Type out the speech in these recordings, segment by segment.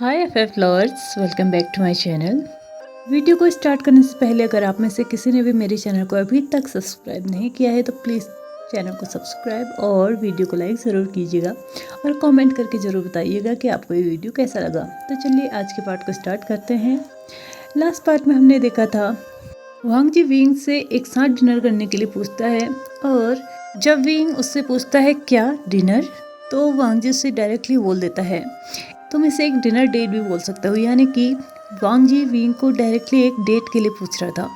Hi FF lovers, welcome back to my channel. Video को start करने से पहले अगर आप में से किसी ने भी मेरे चैनल को अभी तक सब्सक्राइब नहीं किया है तो प्लीज़ चैनल को सब्सक्राइब और वीडियो को लाइक ज़रूर कीजिएगा और कमेंट करके ज़रूर बताइएगा कि आपको ये वीडियो कैसा लगा। तो चलिए आज के पार्ट को स्टार्ट करते हैं। लास्ट पार्ट में हमने देखा था वांग जी विंग से एक साथ डिनर करने के लिए पूछता है और जब विंग उससे पूछता है क्या डिनर, तो वांग जी उससे डायरेक्टली बोल देता है तुम इसे एक डिनर डेट भी बोल सकते हो। यानी कि वांग जी विंग को डायरेक्टली एक डेट के लिए पूछ रहा था।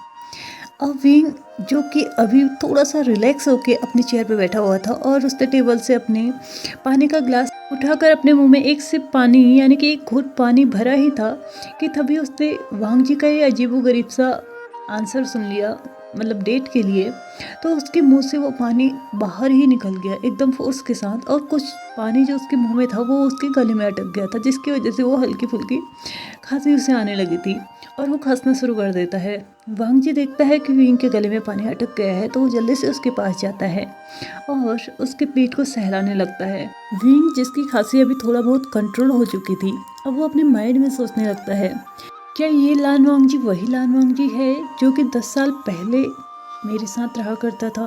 अब विंग जो कि अभी थोड़ा सा रिलैक्स होके अपनी चेयर पे बैठा हुआ था और उसने टेबल से अपने पानी का ग्लास उठाकर अपने मुंह में एक सिप पानी यानी कि एक घूंट पानी भरा ही था कि तभी उसने वांग जी का ये अजीबोगरीब सा आंसर सुन लिया, मतलब डेट के लिए। तो उसके मुंह से वो पानी बाहर ही निकल गया एकदम फोर्स के साथ, और कुछ पानी जो उसके मुंह में था वो उसके गले में अटक गया था, जिसकी वजह से वो हल्की फुल्की खांसी उसे आने लगी थी और वो खांसना शुरू कर देता है। वांग जी देखता है कि विंग के गले में पानी अटक गया है तो वो जल्दी से उसके पास जाता है और उसके पीठ को सहलाने लगता है। विंग जिसकी खांसी अभी थोड़ा बहुत कंट्रोल हो चुकी थी, अब वो अपने माइंड में सोचने लगता है क्या ये लान वांग जी वही लान वांग जी है जो कि 10 साल पहले मेरे साथ रहा करता था।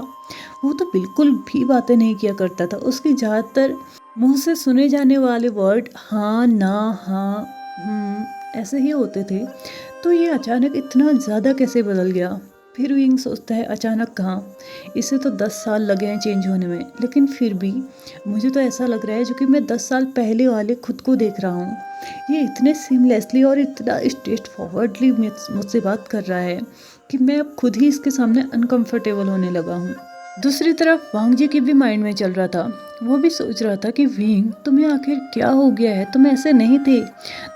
वो तो बिल्कुल भी बातें नहीं किया करता था। उसके ज़्यादातर मुंह से सुने जाने वाले वर्ड हाँ ना हाँ ऐसे ही होते थे। तो ये अचानक इतना ज़्यादा कैसे बदल गया। फिर विंग सोचता है अचानक कहाँ, इसे तो 10 साल लगे हैं चेंज होने में, लेकिन फिर भी मुझे तो ऐसा लग रहा है जो कि मैं 10 साल पहले वाले खुद को देख रहा हूँ। ये इतने सीमलेसली और इतना स्ट्रेट फॉरवर्डली मुझसे बात कर रहा है कि मैं अब खुद ही इसके सामने अनकंफर्टेबल होने लगा हूँ। दूसरी तरफ वांग जी के भी माइंड में चल रहा था। वो भी सोच रहा था कि विंग तुम्हें आखिर क्या हो गया है, तुम ऐसे नहीं थे,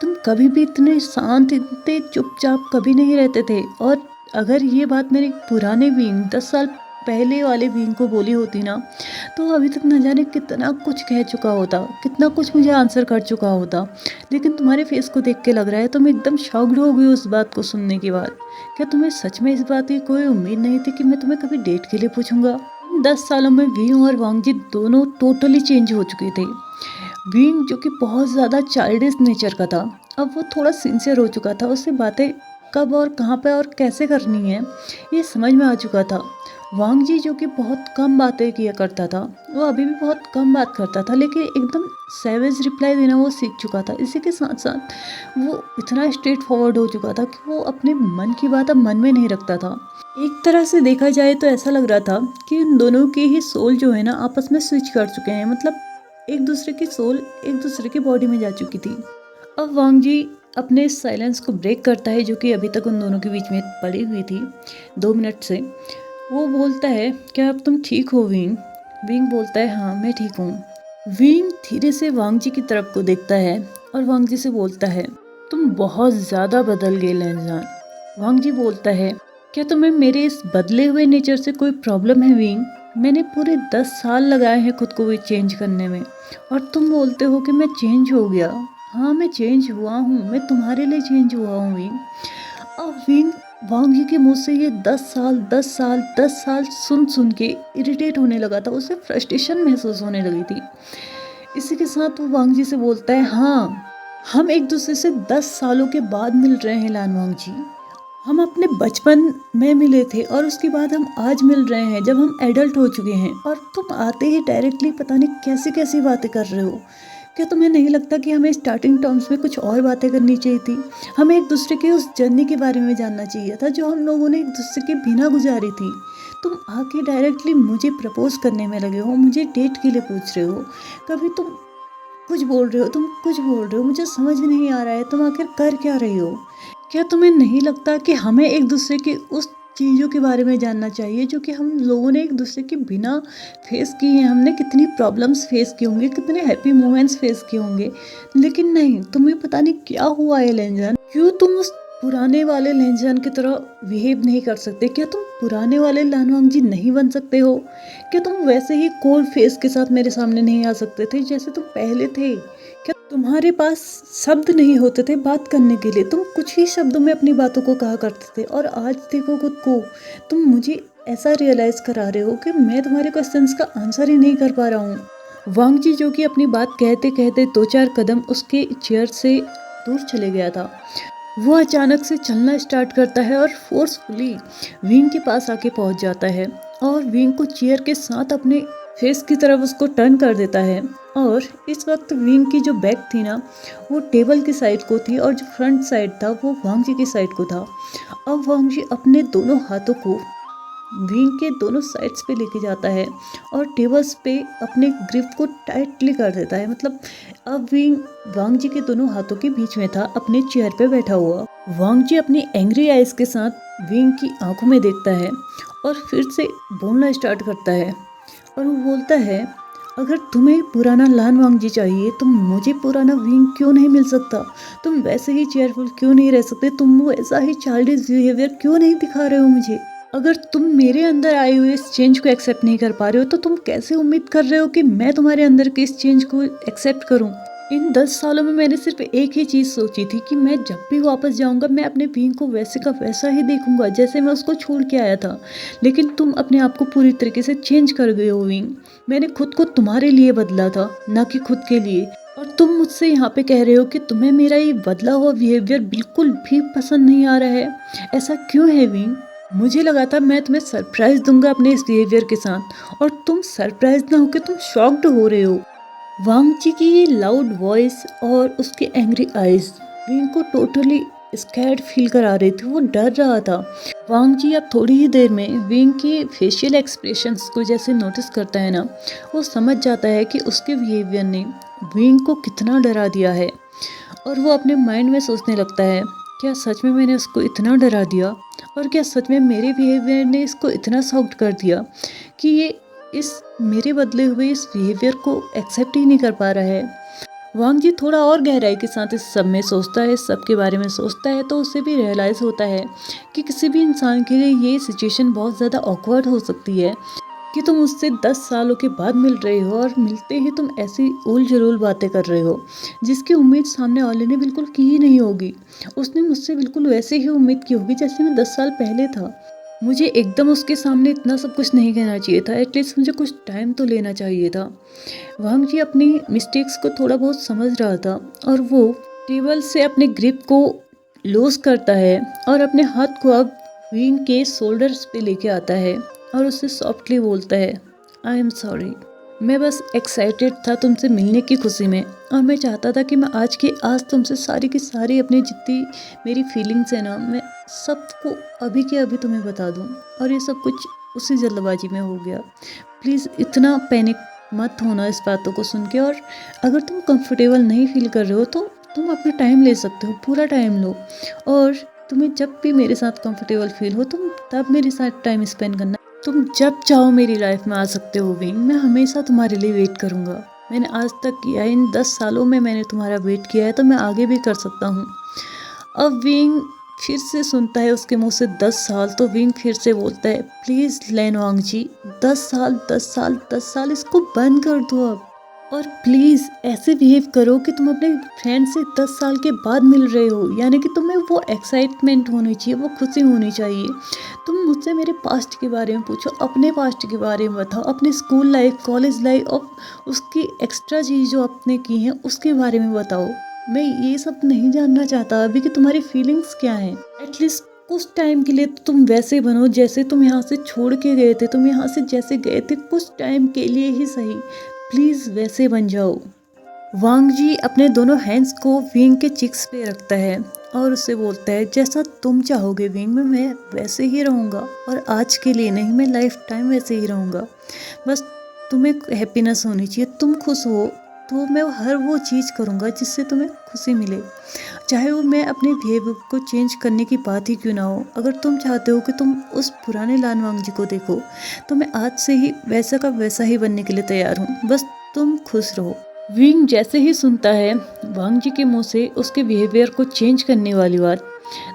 तुम कभी भी इतने शांत इतने चुपचाप कभी नहीं रहते थे। और अगर ये बात मेरे पुराने विंग 10 साल पहले वाले विंग को बोली होती ना तो अभी तक न जाने कितना कुछ कह चुका होता, कितना कुछ मुझे आंसर कर चुका होता। लेकिन तुम्हारे फेस को देख के लग रहा है तुम एकदम शॉक्ड हो गई उस बात को सुनने के बाद। क्या तुम्हें सच में इस बात की कोई उम्मीद नहीं थी कि मैं तुम्हें कभी डेट के लिए पूछूंगा। 10 सालों में विंग और वांग जी दोनों टोटली चेंज हो चुके थे। विंग जो कि बहुत ज़्यादा चाइल्डिश नेचर का था, अब वो थोड़ा सिंसियर हो चुका था। उससे बातें कब और कहाँ पे और कैसे करनी है ये समझ में आ चुका था। वांग जी जो कि बहुत कम बातें किया करता था, वो अभी भी बहुत कम बात करता था, लेकिन एकदम सैवेज रिप्लाई देना वो सीख चुका था। इसी के साथ साथ वो इतना स्ट्रेट फॉरवर्ड हो चुका था कि वो अपने मन की बात अब मन में नहीं रखता था। एक तरह से देखा जाए तो ऐसा लग रहा था कि इन दोनों की ही सोल जो है ना आपस में स्विच कर चुके हैं, मतलब एक दूसरे की सोल एक दूसरे की बॉडी में जा चुकी थी। अब वांग जी अपने साइलेंस को ब्रेक करता है जो कि अभी तक उन दोनों के बीच में पड़ी हुई थी 2 मिनट से। वो बोलता है क्या अब तुम ठीक हो विंग। विंग बोलता है हाँ मैं ठीक हूँ। विंग धीरे से वांग जी की तरफ को देखता है और वांग जी से बोलता है तुम बहुत ज़्यादा बदल गए लैनजान। वांग जी बोलता है क्या तुम्हें मेरे इस बदले हुए नेचर से कोई प्रॉब्लम है विंग। मैंने पूरे 10 साल लगाए हैं खुद को भी चेंज करने में और तुम बोलते हो कि मैं चेंज हो गया। हाँ मैं चेंज हुआ हूँ, मैं तुम्हारे लिए चेंज हुआ हूँ विंग। अब विंग वांग जी के मुंह से ये 10 साल 10 साल 10 साल सुन सुन के इरिटेट होने लगा था, उसे फ्रस्ट्रेशन महसूस होने लगी थी। इसी के साथ वो वांग जी से बोलता है हाँ हम एक दूसरे से 10 सालों के बाद मिल रहे हैं लान वांग जी। हम अपने बचपन में मिले थे और उसके बाद हम आज मिल रहे हैं जब हम एडल्ट हो चुके हैं, और तुम आते ही डायरेक्टली पता नहीं कैसी कैसी बातें कर रहे हो। क्या तुम्हें नहीं लगता कि हमें स्टार्टिंग टर्म्स में कुछ और बातें करनी चाहिए थी। हमें एक दूसरे के उस जर्नी के बारे में जानना चाहिए था जो हम लोगों ने एक दूसरे के बिना गुजारी थी। तुम आके डायरेक्टली मुझे प्रपोज करने में लगे हो, मुझे डेट के लिए पूछ रहे हो। कभी तुम कुछ बोल रहे हो, तुम कुछ बोल रहे हो, मुझे समझ नहीं आ रहा है तुम आखिर कर क्या रही हो। क्या तुम्हें नहीं लगता कि हमें एक दूसरे की उस चीज़ों के बारे में जानना चाहिए जो कि हम लोगों ने एक दूसरे के बिना फेस की हैं। हमने कितनी प्रॉब्लम्स फेस किए होंगे, कितने हैप्पी मोमेंट्स फेस किए होंगे, लेकिन नहीं, तुम्हें पता नहीं क्या हुआ है लेंजन। क्यों तुम उस पुराने वाले लेंजन की तरह बिहेव नहीं कर सकते। क्या तुम पुराने वाले लानवांग जी नहीं बन सकते हो। क्या तुम वैसे ही कोल्ड फेस के साथ मेरे सामने नहीं आ सकते थे जैसे तुम पहले थे। क्या तुम्हारे पास शब्द नहीं होते थे बात करने के लिए, तुम कुछ ही शब्दों में अपनी बातों को कहा करते थे, और आज देखो खुद को तुम मुझे ऐसा रियलाइज करा रहे हो कि मैं तुम्हारे क्वेश्चंस का आंसर ही नहीं कर पा रहा हूँ। वांग जी जो कि अपनी बात कहते कहते 2-4 कदम उसके चेयर से दूर चले गया था। वो अचानक से चलना स्टार्ट करता है और फोर्सफुली विंग के पास आके पहुंच जाता है और विंग को चेयर के साथ अपने फेस की तरफ उसको टर्न कर देता है। और इस वक्त विंग की जो बैक थी ना, वो टेबल की साइड को थी और जो फ्रंट साइड था वो वांग जी की साइड को था। अब वांग जी अपने दोनों हाथों को विंग के दोनों साइड्स पे लेके जाता है और टेबल्स पे अपने ग्रिप को टाइटली कर देता है। मतलब अब विंग वांग जी के दोनों हाथों के बीच में था, अपने चेयर पे बैठा हुआ। वांग जी अपनी एंग्री आइज के साथ विंग की आंखों में देखता है और फिर से बोलना स्टार्ट करता है और वो बोलता है, अगर तुम्हें पुराना लान वांग जी चाहिए तो मुझे पुराना विंग क्यों नहीं मिल सकता? तुम वैसे ही चेयरफुल क्यों नहीं रह सकते? तुम वैसा ही चाइल्डिश बिहेवियर क्यों नहीं दिखा रहे हो मुझे? अगर तुम मेरे अंदर आए हुए इस चेंज को एक्सेप्ट नहीं कर पा रहे हो तो तुम कैसे उम्मीद कर रहे हो कि मैं तुम्हारे अंदर के इस चेंज को एक्सेप्ट करूं? इन 10 सालों में मैंने सिर्फ एक ही चीज सोची थी कि मैं जब भी वापस जाऊंगा मैं अपने विंग को वैसे का वैसा ही देखूंगा जैसे मैं उसको छोड़ के आया था। लेकिन तुम अपने आप को पूरी तरीके से चेंज कर गए हो विंग। मैंने खुद को तुम्हारे लिए बदला था, ना कि खुद के लिए। और तुम मुझसे यहाँ पे कह रहे हो कि तुम्हें मेरा ये बदला हुआ बिहेवियर बिल्कुल भी पसंद नहीं आ रहा है। ऐसा क्यों है विंग? मुझे लगा था मैं तुम्हें सरप्राइज दूंगा अपने इस बिहेवियर के साथ और तुम सरप्राइज ना होकर तुम शॉक्ड हो रहे हो। वांग जी की ये लाउड वॉइस और उसकी एंग्री आईज विंग को टोटली स्कैर्ड फील करा रही थी। वो डर रहा था। वांग जी अब थोड़ी ही देर में विंग की फेशियल एक्सप्रेशंस को जैसे नोटिस करता है ना, वो समझ जाता है कि उसके बिहेवियर ने विंग को कितना डरा दिया है। और वो अपने माइंड में सोचने लगता है, क्या सच में मैंने उसको इतना डरा दिया? और क्या सच में मेरे बिहेवियर ने इसको इतना शॉक्ड कर दिया कि ये इस मेरे बदले हुए इस बिहेवियर को एक्सेप्ट ही नहीं कर पा रहा है? वांग जी थोड़ा और गहराई के साथ इस सब में सोचता है, इस सब के बारे में सोचता है, तो उसे भी रियलाइज़ होता है कि किसी भी इंसान के लिए ये सिचुएशन बहुत ज़्यादा ऑकवर्ड हो सकती है कि तुम उससे 10 सालों के बाद मिल रहे हो और मिलते ही तुम ऐसी उल जलूल बातें कर रहे हो जिसकी उम्मीद सामने वाले ने बिल्कुल की ही नहीं होगी। उसने मुझसे बिल्कुल वैसे ही उम्मीद की होगी जैसे मैं 10 साल पहले था। मुझे एकदम उसके सामने इतना सब कुछ नहीं कहना चाहिए था, एटलीस्ट मुझे कुछ टाइम तो लेना चाहिए था। वांग जी अपनी मिस्टेक्स को थोड़ा बहुत समझ रहा था और वो टेबल से अपने ग्रिप को लूज करता है और अपने हाथ को अब विंग के शोल्डर्स पे लेके आता है और उससे सॉफ्टली बोलता है, आई एम सॉरी। मैं बस एक्साइटेड था तुमसे मिलने की खुशी में और मैं चाहता था कि मैं आज के आज तुमसे सारी की सारी अपनी जितनी मेरी फीलिंग्स है ना, मैं सबको अभी के अभी तुम्हें बता दूं। और ये सब कुछ उसी जल्दबाजी में हो गया। प्लीज़ इतना पैनिक मत होना इस बातों को सुन के। और अगर तुम कंफर्टेबल नहीं फील कर रहे हो तो तुम अपना टाइम ले सकते हो, पूरा टाइम लो। और तुम्हें जब भी मेरे साथ कंफर्टेबल फील हो तुम तब मेरे साथ टाइम स्पेंड करना। तुम जब चाहो मेरी लाइफ में आ सकते हो विंग। मैं हमेशा तुम्हारे लिए वेट करूँगा। मैंने आज तक किया है, इन 10 सालों में मैंने तुम्हारा वेट किया है, तो मैं आगे भी कर सकता हूँ। अब विंग फिर से सुनता है उसके मुंह से 10 साल, तो विंग फिर से बोलता है, प्लीज़ लैन वांग जी, 10 साल 10 साल 10 साल इसको बंद कर दो अब। और प्लीज़ ऐसे बिहेव करो कि तुम अपने फ्रेंड से 10 साल के बाद मिल रहे हो, यानी कि तुम्हें वो एक्साइटमेंट होनी चाहिए, वो खुशी होनी चाहिए। तुम मुझसे मेरे पास्ट के बारे में पूछो, अपने पास्ट के बारे में बताओ, अपने स्कूल लाइफ, कॉलेज लाइफ और उसकी एक्स्ट्रा चीज़ जो आपने की हैं उसके बारे में बताओ। मैं ये सब नहीं जानना चाहता अभी कि तुम्हारी फीलिंग्स क्या हैं। एटलीस्ट कुछ टाइम के लिए तो तुम वैसे बनो जैसे तुम यहाँ से छोड़ के गए थे, तुम यहाँ से जैसे गए थे कुछ टाइम के लिए ही सही, प्लीज़ वैसे बन जाओ। वांग जी अपने दोनों हैंड्स को विंग के चिक्स पे रखता है और उससे बोलता है, जैसा तुम चाहोगे विंग में मैं वैसे ही रहूँगा। और आज के लिए नहीं, मैं लाइफ टाइम वैसे ही रहूँगा। बस तुम्हें हैप्पीनेस होनी चाहिए, तुम खुश हो तो मैं हर वो चीज़ करूँगा जिससे तुम्हें खुशी मिले, चाहे वो मैं अपने बिहेवियर को चेंज करने की बात ही क्यों ना हो। अगर तुम चाहते हो कि तुम उस पुराने लान वांग जी को देखो तो मैं आज से ही वैसा का वैसा ही बनने के लिए तैयार हूँ, बस तुम खुश रहो। विंग जैसे ही सुनता है वांग जी के मुंह से उसके बिहेवियर को चेंज करने वाली बात,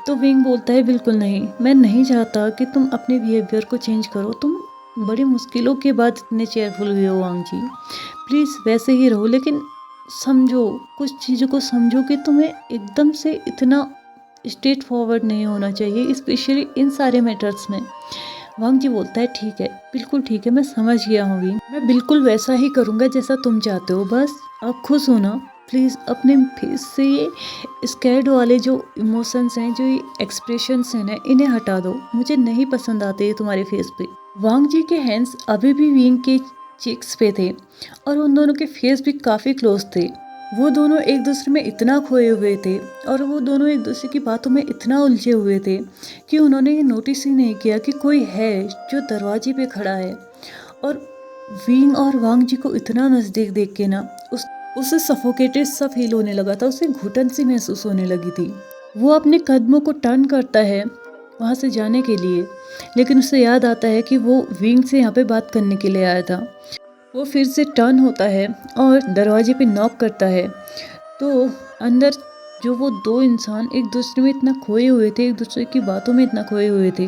तो विंग बोलता है, बिल्कुल नहीं, मैं नहीं चाहता कि तुम अपने बिहेवियर को चेंज करो। तुम बड़ी मुश्किलों के बाद इतने चेयरफुल हुए हो वांग जी, प्लीज़ वैसे ही रहो। लेकिन समझो, कुछ चीज़ों को समझो कि तुम्हें एकदम से इतना स्ट्रेट फॉरवर्ड नहीं होना चाहिए, स्पेशली इन सारे मैटर्स में। वांग जी बोलता है, ठीक है, बिल्कुल ठीक है, मैं समझ गया हूँ विंग, मैं बिल्कुल वैसा ही करूँगा जैसा तुम चाहते हो, बस आप खुश हो ना। प्लीज़ अपने फेस से ये स्कैर्ड वाले जो इमोशंस हैं, जो ये एक्सप्रेशंस हैं ना, इन्हें हटा दो। मुझे नहीं पसंद आते ये तुम्हारे फेस पे। वांग जी के हैंड्स अभी भी विंग के चीक्स पे थे और उन दोनों के फेस भी काफ़ी क्लोज थे। वो दोनों एक दूसरे में इतना खोए हुए थे और वो दोनों एक दूसरे की बातों में इतना उलझे हुए थे कि उन्होंने ये नोटिस ही नहीं किया कि कोई है जो दरवाजे पे खड़ा है। और विंग और वांग जी को इतना नज़दीक देख के ना उसे सफोकेटेड सा फील होने लगा था, उसे घुटन सी महसूस होने लगी थी। वो अपने कदमों को टर्न करता है वहाँ से जाने के लिए, लेकिन उसे याद आता है कि वो विंग से यहाँ पे बात करने के लिए आया था। वो फिर से टर्न होता है और दरवाजे पे नॉक करता है। तो अंदर जो वो दो इंसान एक दूसरे में इतना खोए हुए थे, एक दूसरे की बातों में इतना खोए हुए थे,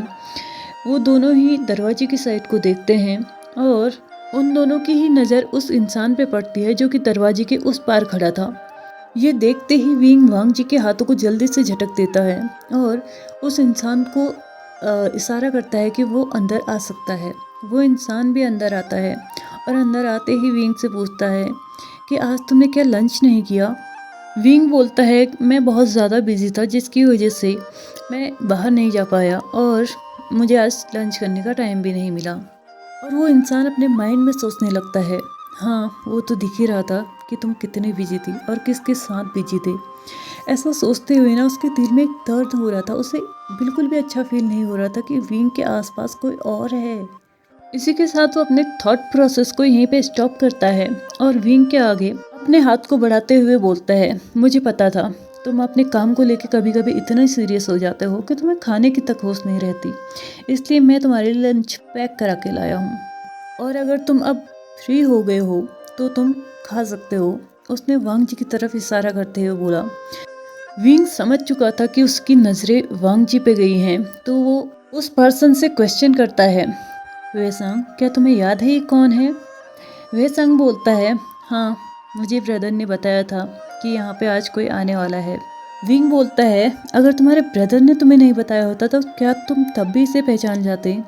वो दोनों ही दरवाजे की साइड को देखते हैं और उन दोनों की ही नज़र उस इंसान पे पड़ती है जो कि दरवाजे के उस पार खड़ा था। ये देखते ही विंग वांग जी के हाथों को जल्दी से झटक देता है और उस इंसान को इशारा करता है कि वो अंदर आ सकता है। वो इंसान भी अंदर आता है और अंदर आते ही विंग से पूछता है कि आज तुमने क्या लंच नहीं किया। विंग बोलता है मैं बहुत ज़्यादा बिजी था जिसकी वजह से मैं बाहर नहीं जा पाया और मुझे आज लंच करने का टाइम भी नहीं मिला। और वो इंसान अपने माइंड में सोचने लगता है, हाँ वो तो दिख ही रहा था कि तुम कितने बिजी थी और किसके साथ बिजी थे। ऐसा सोचते हुए ना उसके दिल में एक दर्द हो रहा था, उसे बिल्कुल भी अच्छा फील नहीं हो रहा था कि विंग के आसपास कोई और है। इसी के साथ वो अपने थॉट प्रोसेस को यहीं पे स्टॉप करता है और विंग के आगे अपने हाथ को बढ़ाते हुए बोलता है, मुझे पता था तुम अपने काम को लेके कभी कभी इतना सीरियस हो जाते हो कि तुम्हें खाने की तक होश नहीं रहती, इसलिए मैं तुम्हारे लिए लंच पैक करा के लाया हूँ और अगर तुम अब फ्री हो गए हो तो तुम खा सकते हो। उसने वांग जी की तरफ इशारा करते हुए बोला। विंग समझ चुका था कि उसकी नज़रें वांग जी पे गई हैं, तो वो उस पर्सन से क्वेश्चन करता है, वेसांग क्या तुम्हें याद है ये कौन है। वेसांग बोलता है, हाँ मुझे ब्रदर ने बताया था कि यहाँ पे आज कोई आने वाला है। विंग बोलता है, अगर तुम्हारे ब्रदर ने तुम्हें नहीं बताया होता तो क्या तुम तब भी इसे पहचान जाते।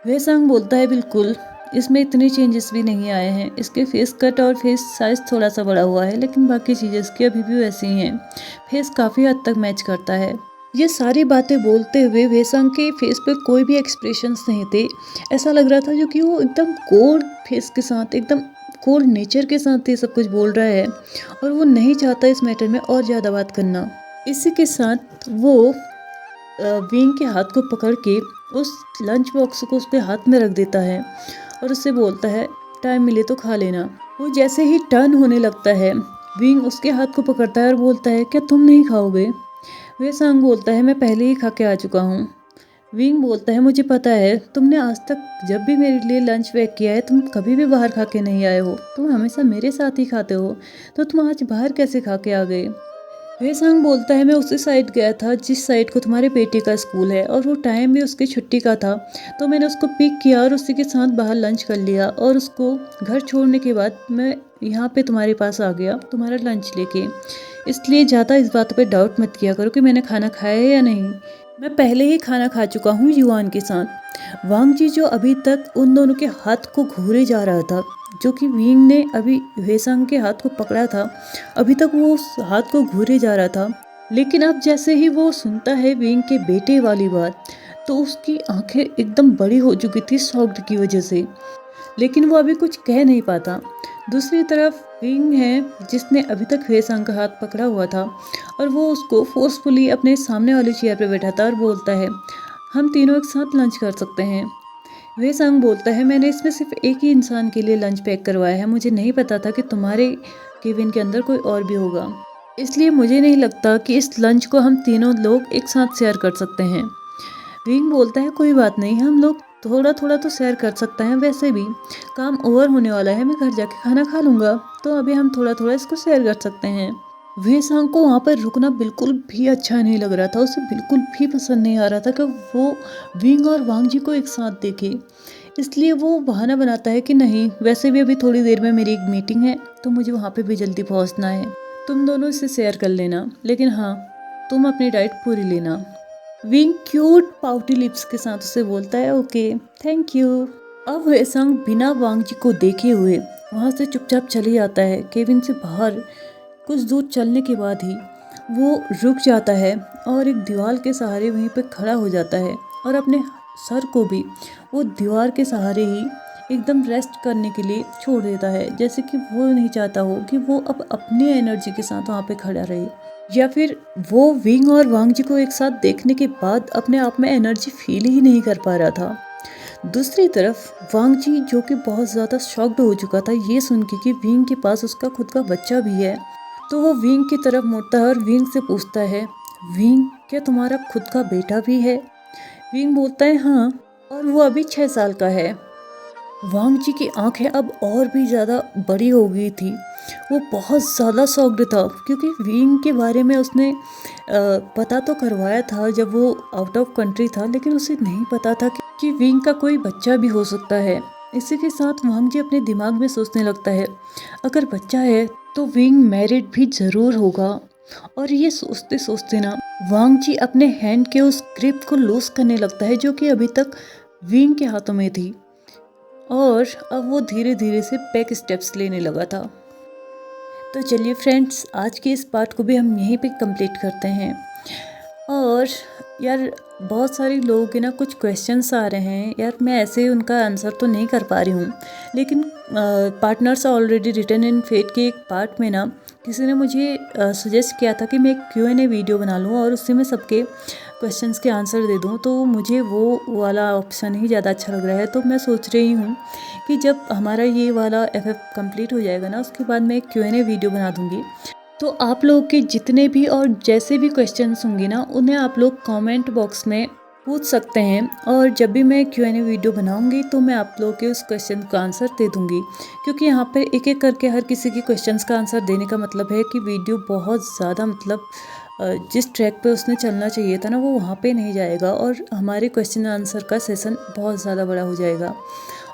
वेसांग बोलता है, बिल्कुल, इसमें इतने चेंजेस भी नहीं आए हैं, इसके फेस कट और फेस साइज थोड़ा सा बड़ा हुआ है, लेकिन बाकी चीज़ें इसकी अभी भी वैसी ही हैं। फेस काफ़ी हद तक मैच करता है। ये सारी बातें बोलते हुए वेसांग के फेस पे कोई भी एक्सप्रेशंस नहीं थे। ऐसा लग रहा था जो कि वो एकदम कोल्ड फेस के साथ, एकदम कोल्ड नेचर के साथ ये सब कुछ बोल रहा है और वो नहीं चाहता इस मैटर में और ज़्यादा बात करना। इसी के साथ वो विंग के हाथ को पकड़ के उस लंच बॉक्स को उसके हाथ में रख देता है और उससे बोलता है, टाइम मिले तो खा लेना। वो जैसे ही टर्न होने लगता है विंग उसके हाथ को पकड़ता है और बोलता है, क्या तुम नहीं खाओगे। वेसांग बोलता है, मैं पहले ही खा के आ चुका हूँ। विंग बोलता है, मुझे पता है, तुमने आज तक जब भी मेरे लिए लंच पैक किया है तुम कभी भी बाहर खा के नहीं आए हो, तुम हमेशा मेरे साथ ही खाते हो, तो तुम आज बाहर कैसे खा के आ गए। वेसांग बोलता है, मैं उसी साइड गया था जिस साइड को तुम्हारे बेटे का स्कूल है और वो टाइम भी उसकी छुट्टी का था, तो मैंने उसको पिक किया और उसी के साथ बाहर लंच कर लिया और उसको घर छोड़ने के बाद मैं यहाँ पे तुम्हारे पास आ गया तुम्हारा लंच लेके। इसलिए ज़्यादा इस बात पे डाउट मत किया करो कि मैंने खाना खाया है या नहीं, मैं पहले ही खाना खा चुका हूँ युआन के साथ। वांग जी जो अभी तक उन दोनों के हाथ को घूरे जा रहा था, जो कि विंग ने अभी वेसांग के हाथ को पकड़ा था, अभी तक वो उस हाथ को घूरे जा रहा था, लेकिन अब जैसे ही वो सुनता है विंग के बेटे वाली बात, तो उसकी आंखें एकदम बड़ी हो चुकी थी शॉक्ड की वजह से, लेकिन वो अभी कुछ कह नहीं पाता। दूसरी तरफ विंग है जिसने अभी तक वेसांग का हाथ पकड़ा हुआ था और वो उसको फोर्सफुली अपने सामने वाली चेयर पे बैठाता और बोलता है, हम तीनों एक साथ लंच कर सकते हैं। वेसांग बोलता है, मैंने इसमें सिर्फ एक ही इंसान के लिए लंच पैक करवाया है, मुझे नहीं पता था कि तुम्हारे केबिन के अंदर कोई और भी होगा, इसलिए मुझे नहीं लगता कि इस लंच को हम तीनों लोग एक साथ शेयर कर सकते हैं। विंग बोलता है, कोई बात नहीं, हम लोग थोड़ा थोड़ा तो शेयर कर सकते हैं, वैसे भी काम ओवर होने वाला है, मैं घर जाके खाना खा लूँगा, तो अभी हम थोड़ा थोड़ा इसको शेयर कर सकते हैं। वेसांग को वहाँ पर रुकना बिल्कुल भी अच्छा नहीं लग रहा था, उसे बिल्कुल भी पसंद नहीं आ रहा था कि वो विंग और वांग जी को एक साथ देखे, इसलिए वो बहाना बनाता है कि नहीं, वैसे भी अभी थोड़ी देर में मेरी एक मीटिंग है तो मुझे वहाँ पे भी जल्दी पहुँचना है, तुम दोनों इसे शेयर कर लेना, लेकिन हाँ तुम अपनी डाइट पूरी लेना। विंग क्यूट पाउटी लिप्स के साथ उसे बोलता है, ओके थैंक यू। अब वेसांग बिना वांग जी को देखे हुए वहाँ से चुपचाप चले जाता है केबिन से बाहर, कुछ दूर चलने के बाद ही वो रुक जाता है और एक दीवार के सहारे वहीं पे खड़ा हो जाता है और अपने सर को भी वो दीवार के सहारे ही एकदम रेस्ट करने के लिए छोड़ देता है, जैसे कि वो नहीं चाहता हो कि वो अब अपनी एनर्जी के साथ वहाँ पे खड़ा रहे, या फिर वो विंग और वांग जी को एक साथ देखने के बाद अपने आप में एनर्जी फील ही नहीं कर पा रहा था। दूसरी तरफ वांग जी जो कि बहुत ज़्यादा शॉक्ड हो चुका था ये सुन के कि विंग के पास उसका खुद का बच्चा भी है, तो वो विंग की तरफ मुड़ता है और विंग से पूछता है, विंग क्या तुम्हारा खुद का बेटा भी है? विंग बोलता है हाँ, और वो अभी 6 साल का है। वांग जी की आंखें अब और भी ज़्यादा बड़ी हो गई थी। वो बहुत ज़्यादा शॉक्ड था क्योंकि विंग के बारे में उसने पता तो करवाया था जब वो आउट ऑफ कंट्री था, लेकिन उसे नहीं पता था कि विंग का कोई बच्चा भी हो सकता है। इसी के साथ वांग जी अपने दिमाग में सोचने लगता है, अगर बच्चा है तो विंग मैरिड भी ज़रूर होगा। और ये सोचते सोचते ना वांग जी अपने हैंड के उस ग्रिप को लूज करने लगता है जो कि अभी तक विंग के हाथों में थी, और अब वो धीरे धीरे से बैक स्टेप्स लेने लगा था। तो चलिए फ्रेंड्स, आज के इस पार्ट को भी हम यहीं पे कंप्लीट करते हैं। और यार बहुत सारे लोगों के ना कुछ क्वेश्चंस आ रहे हैं यार, मैं ऐसे उनका आंसर तो नहीं कर पा रही हूँ, लेकिन partners already written in fate के एक पार्ट में ना किसी ने मुझे सजेस्ट किया था कि मैं एक Q&A वीडियो बना लूँ और उससे मैं सबके क्वेश्चंस के आंसर दे दूँ, तो मुझे वो वाला ऑप्शन ही ज़्यादा अच्छा लग रहा है। तो मैं सोच रही हूँ कि जब हमारा ये वाला FF कंप्लीट हो जाएगा ना, उसके बाद मैं एक Q&A वीडियो बना दूँगी। तो आप लोगों के जितने भी और जैसे भी क्वेश्चंस होंगे ना, उन्हें आप लोग कमेंट बॉक्स में पूछ सकते हैं, और जब भी मैं Q&A वीडियो बनाऊंगी तो मैं आप लोगों के उस क्वेश्चन का आंसर दे दूंगी, क्योंकि यहाँ पर एक एक करके हर किसी के क्वेश्चंस का आंसर देने का मतलब है कि वीडियो बहुत ज़्यादा मतलब जिस ट्रैक पे उसने चलना चाहिए था ना वो वहाँ पे नहीं जाएगा, और हमारे क्वेश्चन आंसर का सेशन बहुत ज़्यादा बड़ा हो जाएगा।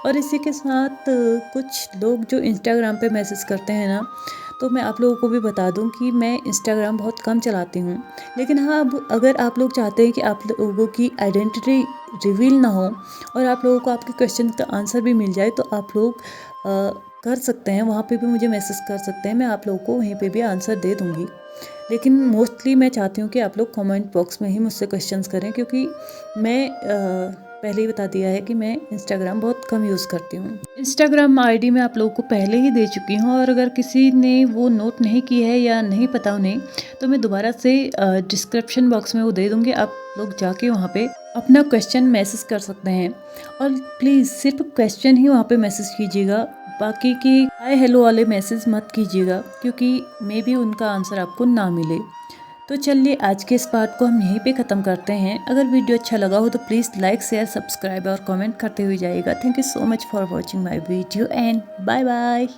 और इसी के साथ कुछ लोग जो इंस्टाग्राम पे मैसेज करते हैं ना, तो मैं आप लोगों को भी बता दूं कि मैं इंस्टाग्राम बहुत कम चलाती हूँ, लेकिन हाँ अब अगर आप लोग चाहते हैं कि आप लोगों की आइडेंटिटी रिवील ना हो और आप लोगों को आपके क्वेश्चन का आंसर भी मिल जाए, तो आप लोग कर सकते हैं, वहाँ पे भी मुझे मैसेज कर सकते हैं, मैं आप लोगों को वहीं पे भी आंसर दे दूँगी। लेकिन मोस्टली मैं चाहती हूँ कि आप लोग कमेंट बॉक्स में ही मुझसे क्वेश्चंस करें, क्योंकि मैं पहले ही बता दिया है कि मैं इंस्टाग्राम बहुत कम यूज़ करती हूँ। इंस्टाग्राम आईडी मैं आप लोगों को पहले ही दे चुकी हूँ, और अगर किसी ने वो नोट नहीं की है या नहीं पता उन्हें, तो मैं दोबारा से डिस्क्रिप्शन बॉक्स में वो दे दूँगी, आप लोग जाके वहाँ पे अपना क्वेश्चन मैसेज कर सकते हैं। और प्लीज़ सिर्फ क्वेश्चन ही वहाँ पे मैसेज कीजिएगा, बाकी की हाय हेलो वाले मैसेज मत कीजिएगा, क्योंकि मे बी उनका आंसर आपको ना मिले। तो चलिए आज के इस पार्ट को हम यहीं पे ख़त्म करते हैं। अगर वीडियो अच्छा लगा हो तो प्लीज़ लाइक शेयर सब्सक्राइब और कमेंट करते हुए जाइएगा। Thank you so much for watching my video and bye bye.